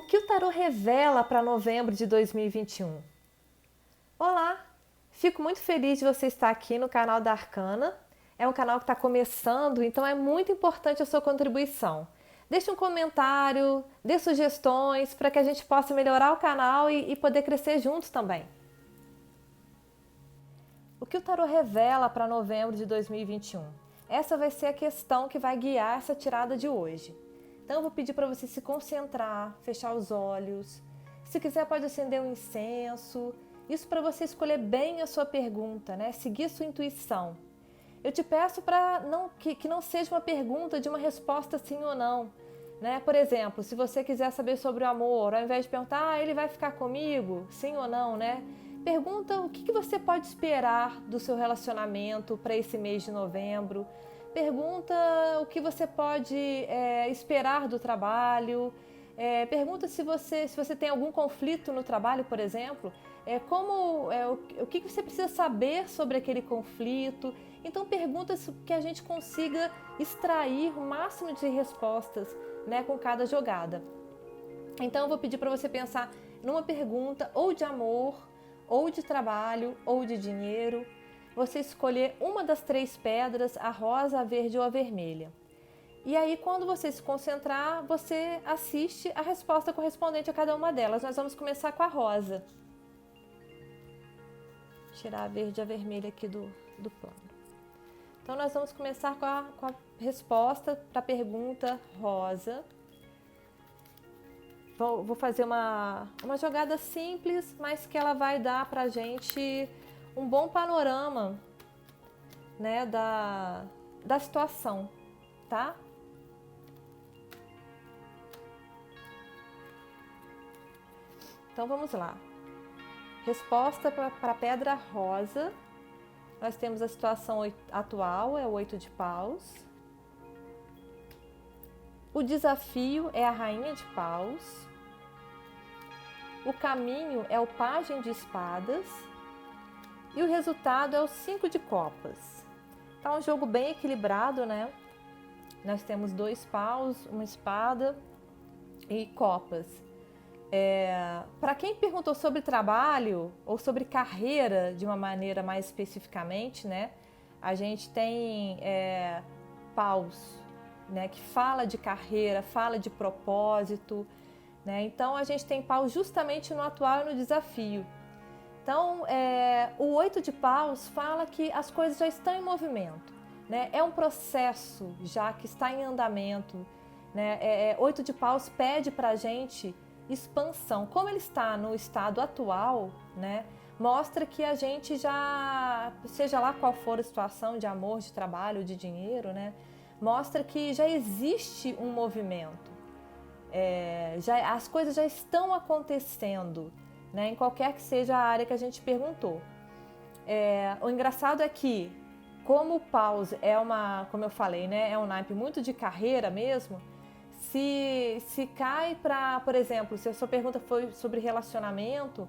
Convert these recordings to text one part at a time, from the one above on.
que o tarô revela para novembro de 2021? Olá, fico muito feliz de você estar aqui no canal da Arcana. É um canal que está começando, então é muito importante a sua contribuição. Deixe um comentário, dê sugestões para que a gente possa melhorar o canal e poder crescer juntos também. O que o tarô revela para novembro de 2021? Essa vai ser a questão que vai guiar essa tirada de hoje. Então eu vou pedir para você se concentrar, fechar os olhos. Se quiser pode acender um incenso. Isso para você escolher bem a sua pergunta, né? Seguir a sua intuição. Eu te peço para que não seja uma pergunta de uma resposta sim ou não. Né? Por exemplo, se você quiser saber sobre o amor, ao invés de perguntar, ele vai ficar comigo? Sim ou não, né? Pergunta o que você pode esperar do seu relacionamento para esse mês de novembro. Pergunta o que você pode esperar do trabalho. Pergunta se você tem algum conflito no trabalho, por exemplo. O que você precisa saber sobre aquele conflito. Então, perguntas que a gente consiga extrair o máximo de respostas, né, com cada jogada. Então, eu vou pedir para você pensar numa pergunta ou de amor, ou de trabalho, ou de dinheiro. Você escolher uma das 3 pedras, a rosa, a verde ou a vermelha. E aí, quando você se concentrar, você assiste a resposta correspondente a cada uma delas. Nós vamos começar com a rosa. Tirar a verde e a vermelha aqui do plano. Então, nós vamos começar com a resposta para a pergunta rosa. Vou fazer uma jogada simples, mas que ela vai dar para a gente um bom panorama, né, da situação, tá? Então vamos lá. Resposta para a pedra rosa. Nós temos a situação atual, é o 8 de paus. O desafio é a rainha de paus. O caminho é o pajem de espadas. E o resultado é o 5 de copas. Tá um jogo bem equilibrado, né? Nós temos 2 paus, uma espada e copas. Para quem perguntou sobre trabalho ou sobre carreira de uma maneira mais especificamente, né? A gente tem paus, né? Que fala de carreira, fala de propósito, né? Então a gente tem paus justamente no atual e no desafio. Então, o 8 de paus fala que as coisas já estão em movimento, né? É um processo já que está em andamento, né? 8 de paus pede para a gente expansão. Como ele está no estado atual, né? Mostra que a gente já, seja lá qual for a situação de amor, de trabalho, de dinheiro, né? Mostra que já existe um movimento. As coisas já estão acontecendo, né, em qualquer que seja a área que a gente perguntou. O engraçado é que, como o paus como eu falei, né, é um naipe muito de carreira mesmo, se cai para, por exemplo, se a sua pergunta foi sobre relacionamento,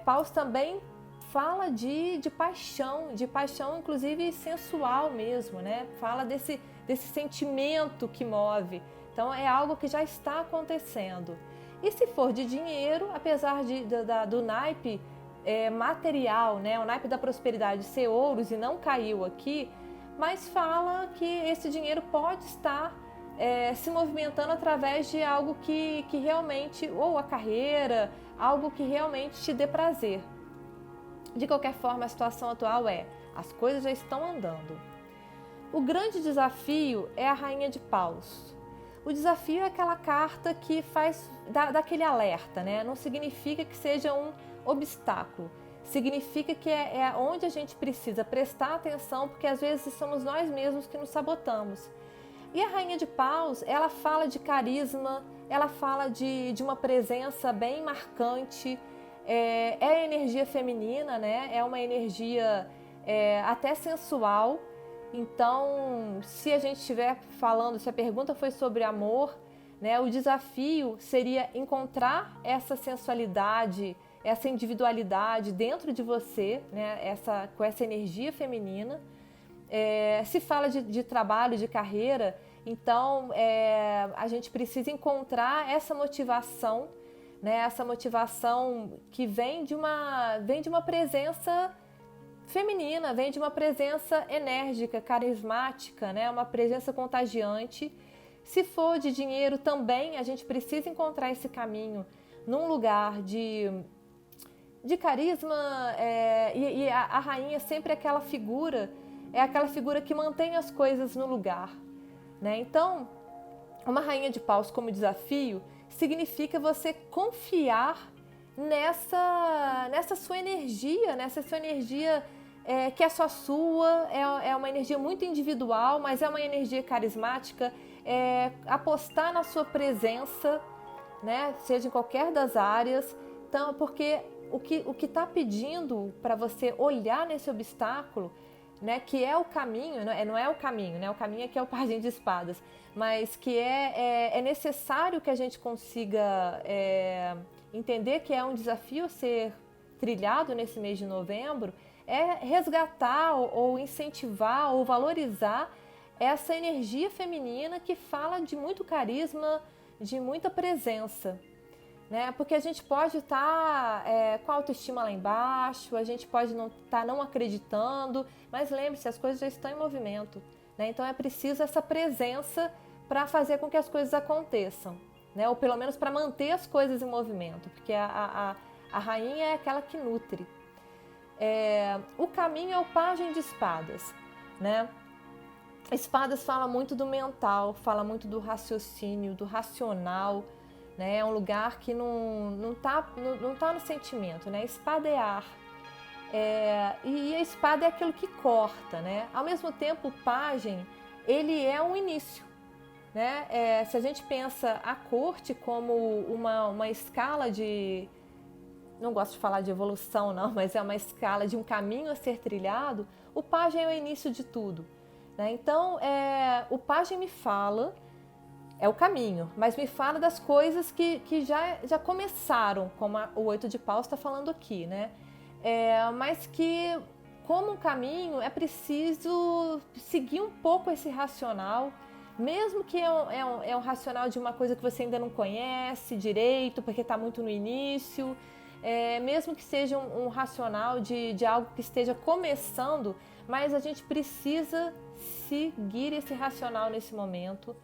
paus também fala de paixão inclusive sensual mesmo, né? Fala desse sentimento que move. Então é algo que já está acontecendo. E se for de dinheiro, apesar do naipe material, né, o naipe da prosperidade ser ouros e não caiu aqui, mas fala que esse dinheiro pode estar se movimentando através de algo que realmente, ou a carreira, algo que realmente te dê prazer. De qualquer forma, a situação atual as coisas já estão andando. O grande desafio é a rainha de paus. O desafio é aquela carta que dá aquele alerta, né? Não significa que seja um obstáculo. Significa que é onde a gente precisa prestar atenção, porque às vezes somos nós mesmos que nos sabotamos. E a rainha de paus, ela fala de carisma, ela fala de uma presença bem marcante. É energia feminina, né? É uma energia até sensual. Então, se a gente estiver falando, se a pergunta foi sobre amor, né, o desafio seria encontrar essa sensualidade, essa individualidade dentro de você, né, com essa energia feminina. Se fala de trabalho, de carreira, Então, a gente precisa encontrar essa motivação, né? Essa motivação que vem de uma presença feminina, vem de uma presença enérgica, carismática, né? Uma presença contagiante. Se for de dinheiro também, a gente precisa encontrar esse caminho num lugar de carisma, e a rainha sempre é aquela figura que mantém as coisas no lugar, né? Então, uma rainha de paus como desafio significa você confiar nessa sua energia, que é só sua, é uma energia muito individual, mas é uma energia carismática, apostar na sua presença, né? Seja em qualquer das áreas. Então, porque o que está pedindo para você olhar nesse obstáculo, né, que é o caminho, não é o caminho, né? O caminho é que é o pajem de espadas, mas que é necessário que a gente consiga entender que é um desafio ser trilhado nesse mês de novembro, é resgatar ou incentivar ou valorizar essa energia feminina que fala de muito carisma, de muita presença, né? Porque a gente pode estar com a autoestima lá embaixo, a gente pode estar não acreditando, mas lembre-se, as coisas já estão em movimento, né? Então é preciso essa presença para fazer com que as coisas aconteçam, né? Ou pelo menos para manter as coisas em movimento, porque a rainha é aquela que nutre. O caminho é o pajem de espadas, né? Espadas fala muito do mental, fala muito do raciocínio, do racional, né? É um lugar que não tá no sentimento, né? Espada é ar. E a espada é aquilo que corta, né? Ao mesmo tempo, o pajem, ele é um início, né? Se a gente pensa a corte como uma escala de... Não gosto de falar de evolução, não, mas é uma escala de um caminho a ser trilhado. O pajem é o início de tudo, né? Então, o pajem me fala, é o caminho, mas me fala das coisas que já começaram, como o 8 de paus está falando aqui, né? Mas que, como um caminho, é preciso seguir um pouco esse racional, mesmo que é um racional de uma coisa que você ainda não conhece direito, porque está muito no início, mesmo que seja um racional de algo que esteja começando, mas a gente precisa seguir esse racional nesse momento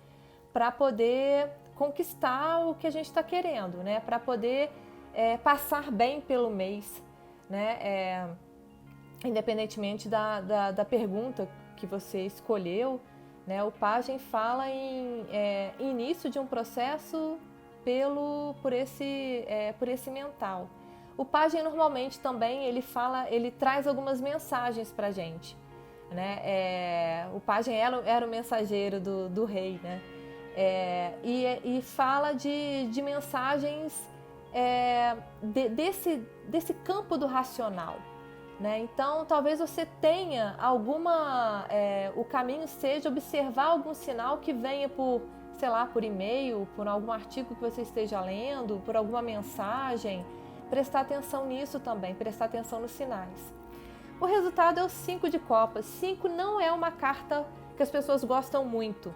para poder conquistar o que a gente está querendo, né? Para poder passar bem pelo mês, né? Independentemente da pergunta que você escolheu, né? O pajem fala em início de um processo por esse mental. O pajem normalmente também ele traz algumas mensagens para a gente, né? O pajem era o mensageiro do rei, né? E fala de mensagens desse campo do racional, né? Então, talvez você tenha o caminho seja observar algum sinal que venha por e-mail, por algum artigo que você esteja lendo, por alguma mensagem. Prestar atenção nisso também, prestar atenção nos sinais. O resultado é o 5 de copas. 5 não é uma carta que as pessoas gostam muito,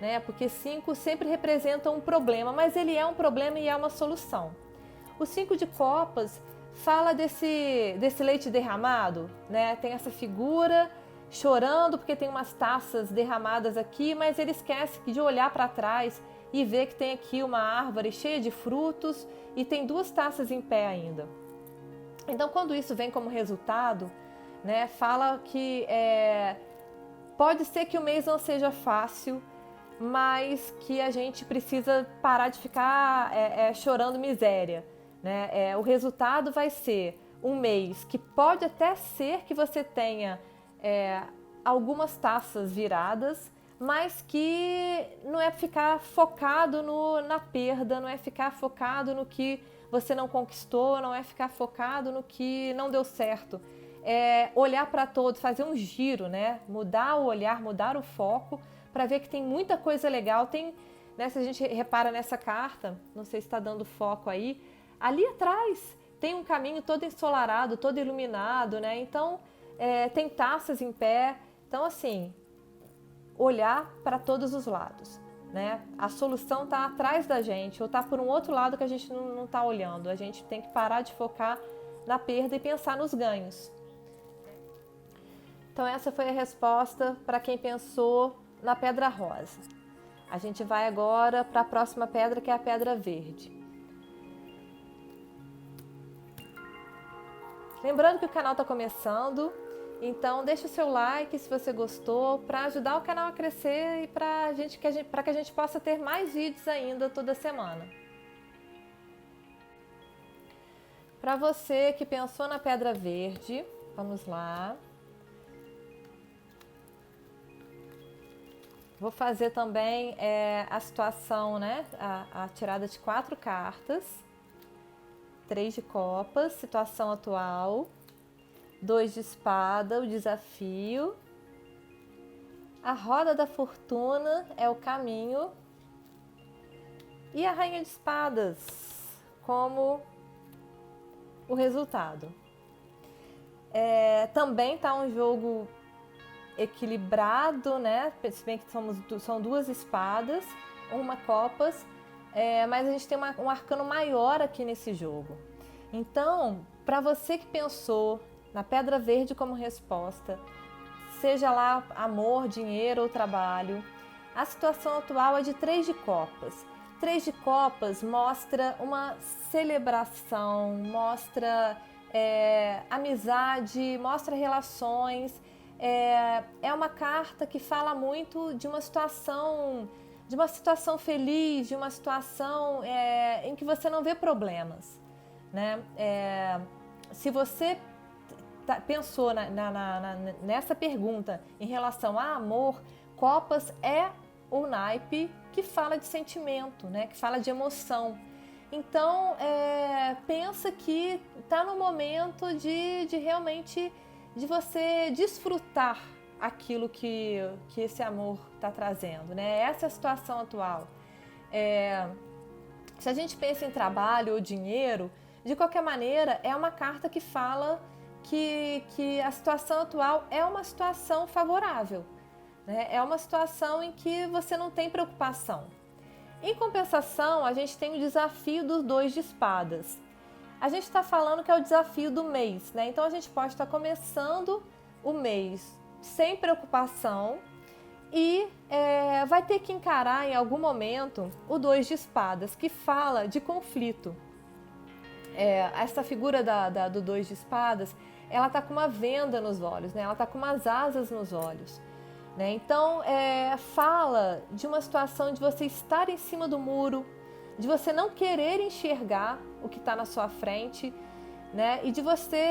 né? Porque 5 sempre representa um problema, mas ele é um problema e é uma solução. O 5 de copas fala desse leite derramado, né? Tem essa figura chorando porque tem umas taças derramadas aqui, mas ele esquece de olhar para trás e ver que tem aqui uma árvore cheia de frutos e tem 2 taças em pé ainda. Então, quando isso vem como resultado, né, fala que pode ser que o mês não seja fácil, mas que a gente precisa parar de ficar chorando miséria, né? O resultado vai ser um mês que pode até ser que você tenha algumas taças viradas, mas que não é ficar focado na perda, não é ficar focado no que você não conquistou, não é ficar focado no que não deu certo. É olhar para todos, fazer um giro, né? Mudar o olhar, mudar o foco, para ver que tem muita coisa legal. Né, se a gente repara nessa carta, não sei se está dando foco aí, ali atrás tem um caminho todo ensolarado, todo iluminado, né? Então, tem taças em pé. Então, assim, olhar para todos os lados, né? A solução está atrás da gente ou está por um outro lado que a gente não está olhando. A gente tem que parar de focar na perda e pensar nos ganhos. Então essa foi a resposta para quem pensou na pedra rosa. A gente vai agora para a próxima pedra, que é a pedra verde. Lembrando que o canal está começando, então deixa o seu like se você gostou, para ajudar o canal a crescer e para que a gente possa ter mais vídeos ainda toda semana. Para você que pensou na pedra verde, vamos lá. Vou fazer também a situação, né? A tirada de 4 cartas. 3 de copas, situação atual. 2 de espada, o desafio. A roda da fortuna é o caminho. E a rainha de espadas como o resultado. Também tá um jogo equilibrado, né? Se bem que são 2 espadas, uma copas, mas a gente tem um arcano maior aqui nesse jogo. Então, para você que pensou na pedra verde como resposta, seja lá amor, dinheiro ou trabalho, a situação atual é de 3 de copas. 3 de copas mostra uma celebração, mostra amizade, mostra relações. É uma carta que fala muito de uma situação feliz, de uma situação em que você não vê problemas, né? Se você pensou nessa pergunta em relação a amor, copas é o naipe que fala de sentimento, né? Que fala de emoção. Então, pensa que está no momento de realmente de você desfrutar aquilo que esse amor está trazendo, né? Essa é a situação atual. Se a gente pensa em trabalho ou dinheiro, de qualquer maneira, é uma carta que fala que a situação atual é uma situação favorável, né? É uma situação em que você não tem preocupação. Em compensação, a gente tem o desafio dos 2 de espadas. A gente está falando que é o desafio do mês, né? Então a gente pode estar começando o mês sem preocupação e vai ter que encarar em algum momento o 2 de espadas, que fala de conflito. Essa figura do 2 de espadas, ela está com uma venda nos olhos, né? Ela está com umas asas nos olhos, né? Então fala de uma situação de você estar em cima do muro, de você não querer enxergar o que está na sua frente, né? E de você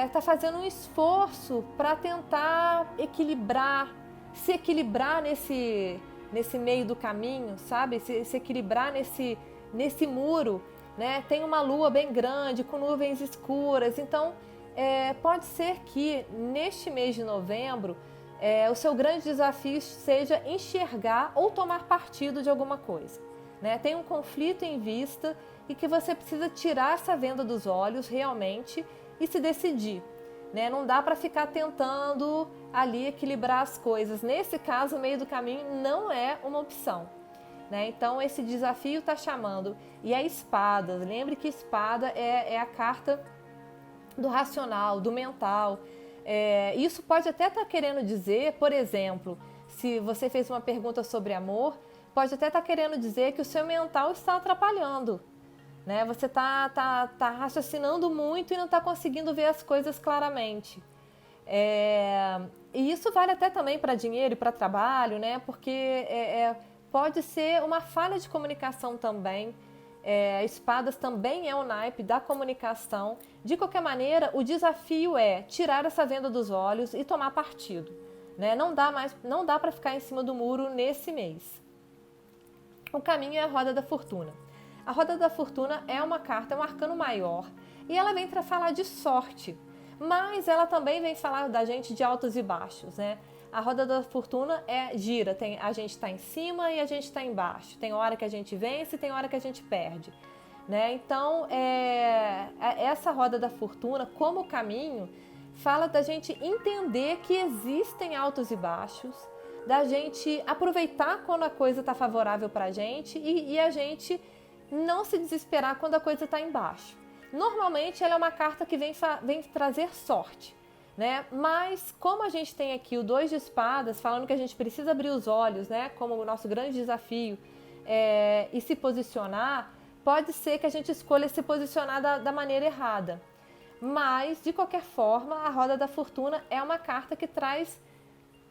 estar fazendo um esforço para tentar se equilibrar nesse meio do caminho, sabe? Se equilibrar nesse muro, né? Tem uma lua bem grande, com nuvens escuras, então pode ser que neste mês de novembro o seu grande desafio seja enxergar ou tomar partido de alguma coisa, né? Tem um conflito em vista e que você precisa tirar essa venda dos olhos realmente e se decidir, né? Não dá para ficar tentando ali equilibrar as coisas. Nesse caso, o meio do caminho não é uma opção, né? Então esse desafio está chamando. E a espada, lembre que espada é a carta do racional, do mental. Isso pode até estar querendo dizer, por exemplo, se você fez uma pergunta sobre amor, pode até estar querendo dizer que o seu mental está atrapalhando, né? Você está raciocinando muito e não está conseguindo ver as coisas claramente. E isso vale até também para dinheiro e para trabalho, né? Porque pode ser uma falha de comunicação também. Espadas também é o naipe da comunicação. De qualquer maneira, o desafio é tirar essa venda dos olhos e tomar partido, né? Não dá para ficar em cima do muro nesse mês. O caminho é a roda da fortuna. A roda da fortuna é uma carta, é um arcano maior e ela vem para falar de sorte, mas ela também vem falar da gente de altos e baixos, né? A roda da fortuna gira, a gente está em cima e a gente está embaixo. Tem hora que a gente vence e tem hora que a gente perde, né? Então, essa roda da fortuna, como caminho, fala da gente entender que existem altos e baixos, da gente aproveitar quando a coisa está favorável para a gente e a gente não se desesperar quando a coisa está embaixo. Normalmente ela é uma carta que vem trazer sorte, né? Mas como a gente tem aqui o 2 de espadas, falando que a gente precisa abrir os olhos, né? Como o nosso grande desafio e se posicionar, pode ser que a gente escolha se posicionar da maneira errada. Mas, de qualquer forma, a Roda da Fortuna é uma carta que traz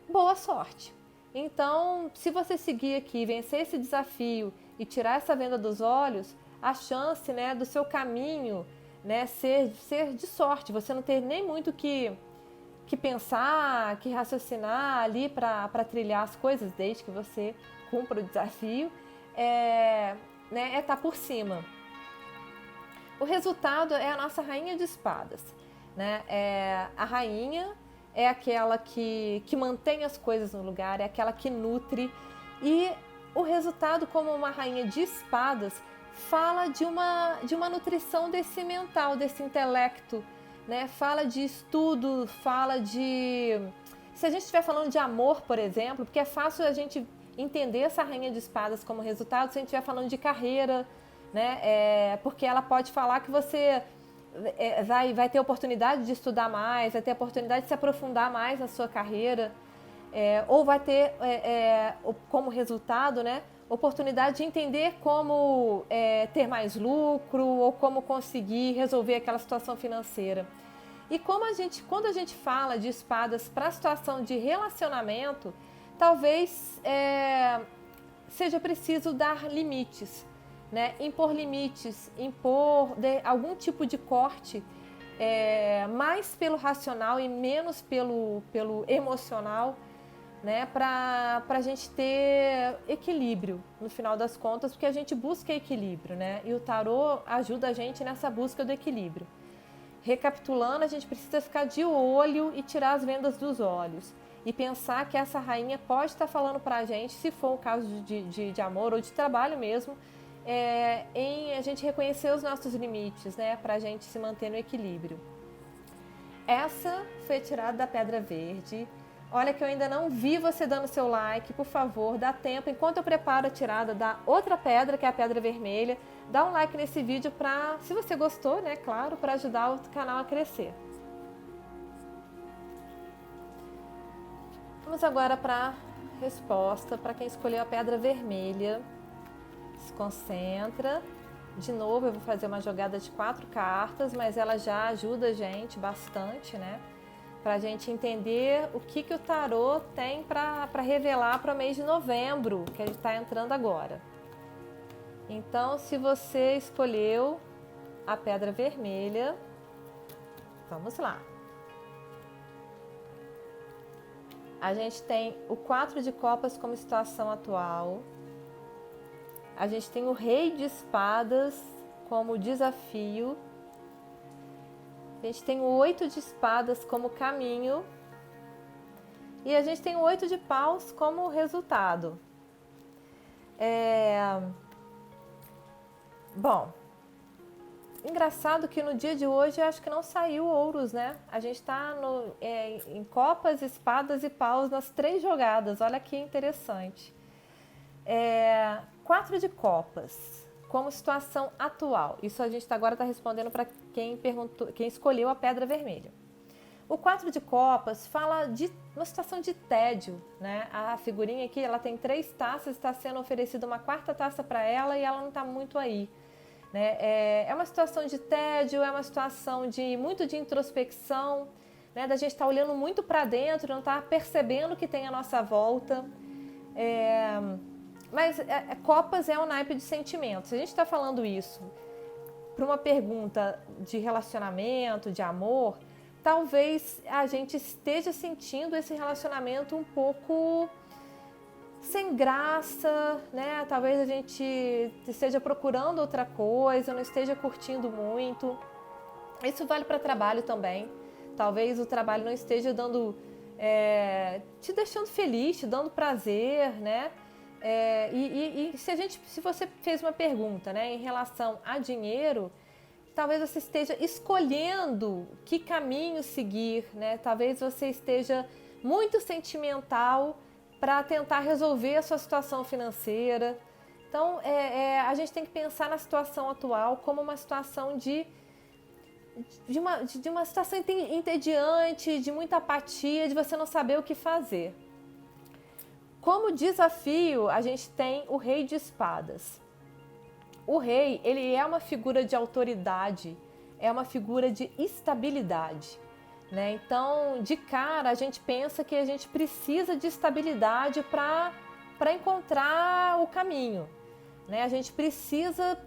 boa sorte. Então, se você seguir aqui, vencer esse desafio e tirar essa venda dos olhos, a chance, né, do seu caminho, né, ser de sorte. Você não ter nem muito que pensar, que raciocinar ali para trilhar as coisas, desde que você cumpra o desafio, né, tá por cima. O resultado é a nossa rainha de espadas, né? A rainha é aquela que mantém as coisas no lugar, é aquela que nutre. E o resultado, como uma rainha de espadas, fala de uma nutrição desse mental, desse intelecto, né? Fala de estudo, fala de... Se a gente estiver falando de amor, por exemplo, porque é fácil a gente entender essa rainha de espadas como resultado se a gente estiver falando de carreira, né? Porque ela pode falar que você vai ter oportunidade de estudar mais, vai ter oportunidade de se aprofundar mais na sua carreira, ou vai ter como resultado, né, oportunidade de entender como ter mais lucro ou como conseguir resolver aquela situação financeira. E quando a gente fala de espadas para a situação de relacionamento, talvez seja preciso dar limites, né? Impor limites, impor algum tipo de corte, mais pelo racional e menos pelo emocional, né? Para a gente ter equilíbrio no final das contas, porque a gente busca equilíbrio, né? E o tarô ajuda a gente nessa busca do equilíbrio. Recapitulando, a gente precisa ficar de olho e tirar as vendas dos olhos e pensar que essa rainha pode estar falando para a gente, se for o caso de amor ou de trabalho mesmo, em a gente reconhecer os nossos limites, né, para a gente se manter no equilíbrio. Essa foi tirada da Pedra Verde. Olha que eu ainda não vi você dando seu like, por favor, dá tempo. Enquanto eu preparo a tirada da outra pedra, que é a Pedra Vermelha, dá um like nesse vídeo para, se você gostou, né, claro, para ajudar o canal a crescer. Vamos agora para a resposta para quem escolheu a Pedra Vermelha. Se concentra. De novo, eu vou fazer uma jogada de 4 cartas, mas ela já ajuda a gente bastante, né? Para a gente entender o que o tarô tem para revelar para o mês de novembro, que a gente está entrando agora. Então, se você escolheu a Pedra Vermelha, vamos lá. A gente tem o 4 de copas como situação atual. A gente tem o Rei de Espadas como desafio. A gente tem o 8 de Espadas como caminho. E a gente tem o 8 de Paus como resultado. Bom, engraçado que no dia de hoje eu acho que não saiu ouros, né? A gente está em copas, espadas e paus nas 3 jogadas. Olha que interessante. 4 de copas como situação atual. Isso a gente agora está respondendo para quem escolheu a Pedra Vermelha. O 4 de copas fala de uma situação de tédio, né? A figurinha aqui, ela tem 3 taças, está sendo oferecida uma 4ª taça para ela e ela não está muito aí, né? É uma situação de tédio, é uma situação muito de introspecção, né? Da gente estar olhando muito para dentro, não estar percebendo o que tem à nossa volta. Mas copas é um naipe de sentimentos. Se a gente está falando isso para uma pergunta de relacionamento, de amor, talvez a gente esteja sentindo esse relacionamento um pouco sem graça, né? Talvez a gente esteja procurando outra coisa, não esteja curtindo muito. Isso vale para trabalho também. Talvez o trabalho não esteja te deixando feliz, te dando prazer, né? Se você fez uma pergunta, né, em relação a dinheiro, talvez você esteja escolhendo que caminho seguir, né? Talvez você esteja muito sentimental para tentar resolver a sua situação financeira. Então, a gente tem que pensar na situação atual como uma situação de uma situação entediante, de muita apatia, de você não saber o que fazer. Como desafio, a gente tem o Rei de Espadas. O rei, ele é uma figura de autoridade, é uma figura de estabilidade, né? Então, de cara, a gente pensa que a gente precisa de estabilidade para encontrar o caminho, né? A gente precisa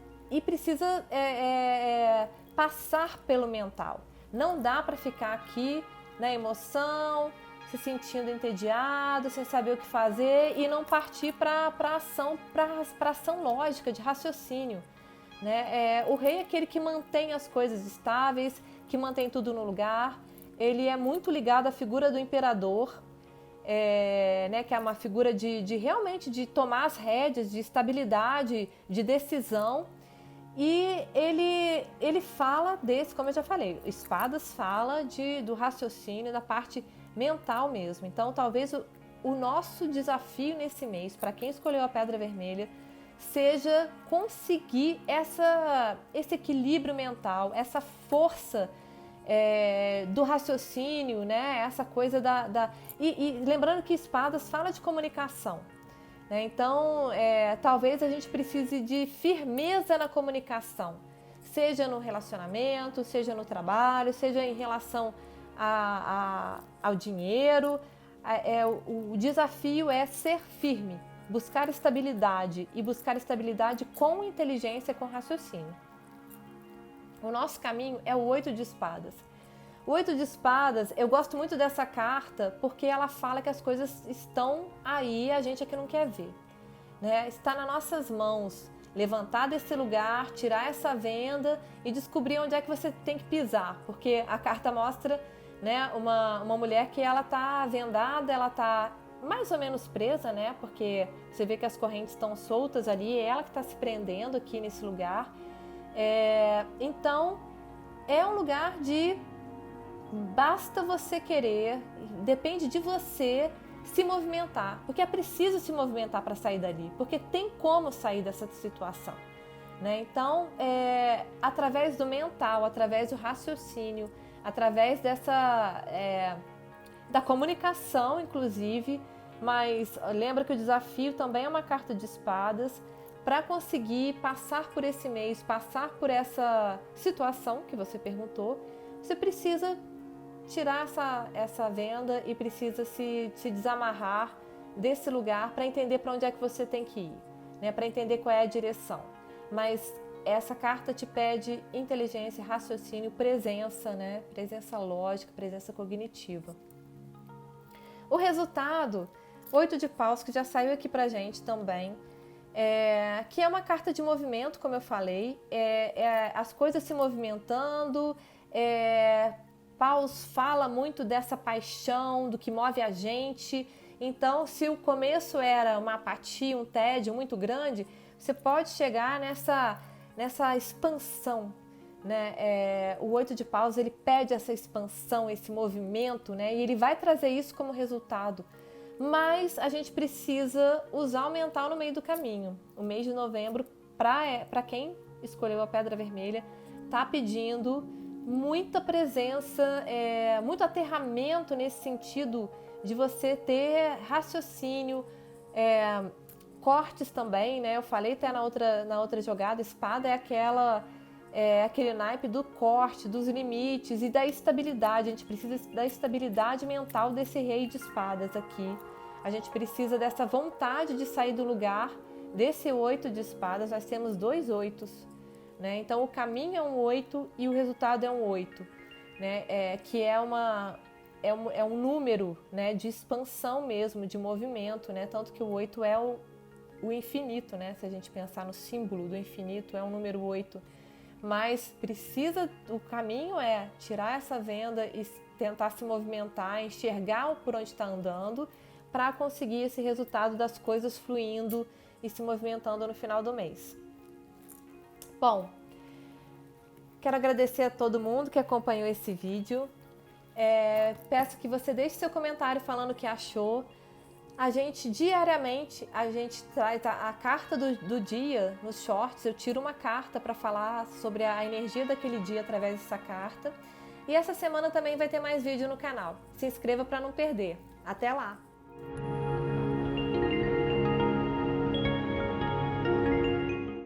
passar pelo mental. Não dá para ficar aqui na emoção, se sentindo entediado, sem saber o que fazer e não partir para ação lógica, de raciocínio, né? O rei é aquele que mantém as coisas estáveis, que mantém tudo no lugar. Ele é muito ligado à figura do imperador, né? Que é uma figura de realmente de tomar as rédeas, de estabilidade, de decisão. E ele fala como eu já falei, Espadas fala do raciocínio, da parte mental mesmo. Então, talvez o nosso desafio nesse mês, para quem escolheu a Pedra Vermelha, seja conseguir esse equilíbrio mental, essa força do raciocínio, né? Essa coisa e lembrando que Espadas fala de comunicação. Então, talvez a gente precise de firmeza na comunicação, seja no relacionamento, seja no trabalho, seja em relação ao dinheiro. O desafio é ser firme, buscar estabilidade e buscar estabilidade com inteligência, com raciocínio. O nosso caminho é o 8 de Espadas. O 8 de Espadas, eu gosto muito dessa carta porque ela fala que as coisas estão aí, a gente é que não quer ver, né? Está nas nossas mãos levantar desse lugar, tirar essa venda e descobrir onde é que você tem que pisar, porque a carta mostra, né, uma mulher que ela está vendada, ela está mais ou menos presa, né? Porque você vê que as correntes estão soltas ali, é ela que está se prendendo aqui nesse lugar. Então, é um lugar de basta você querer, depende de você se movimentar, porque é preciso se movimentar para sair dali, porque tem como sair dessa situação, né? Então, através do mental, através do raciocínio, através da comunicação, inclusive, mas lembra que o desafio também é uma carta de espadas. Para conseguir passar por esse mês, passar por essa situação que você perguntou, você precisa tirar essa venda e precisa se desamarrar desse lugar para entender para onde é que você tem que ir, né? Para entender qual é a direção. Mas essa carta te pede inteligência, raciocínio, presença, né? Presença lógica, presença cognitiva. O resultado, 8 de paus, que já saiu aqui pra gente também, que é uma carta de movimento, como eu falei, as coisas se movimentando. Paus fala muito dessa paixão, do que move a gente. Então, se o começo era uma apatia, um tédio muito grande, você pode chegar nessa expansão, né? O 8 de paus, ele pede essa expansão, esse movimento, né? E ele vai trazer isso como resultado. Mas a gente precisa usar o mental no meio do caminho. O mês de novembro, para quem escolheu a Pedra Vermelha, está pedindo muita presença, muito aterramento nesse sentido de você ter raciocínio, cortes também, né? Eu falei até na outra jogada, espada é aquele naipe do corte, dos limites e da estabilidade. A gente precisa da estabilidade mental desse rei de espadas aqui. A gente precisa dessa vontade de sair do lugar, desse 8 de espadas. Nós temos 2 oitos, né? Então o caminho é um 8 e o resultado é um 8, né? Que é um número, né, de expansão mesmo, de movimento, né? Tanto que o 8 é o infinito, né? Se a gente pensar no símbolo do infinito, é o número 8. Mas o caminho é tirar essa venda e tentar se movimentar, enxergar por onde está andando, para conseguir esse resultado das coisas fluindo e se movimentando no final do mês. Bom, quero agradecer a todo mundo que acompanhou esse vídeo. Peço que você deixe seu comentário falando o que achou. Diariamente, a gente traz a carta do dia nos shorts. Eu tiro uma carta para falar sobre a energia daquele dia através dessa carta. E essa semana também vai ter mais vídeo no canal. Se inscreva para não perder. Até lá!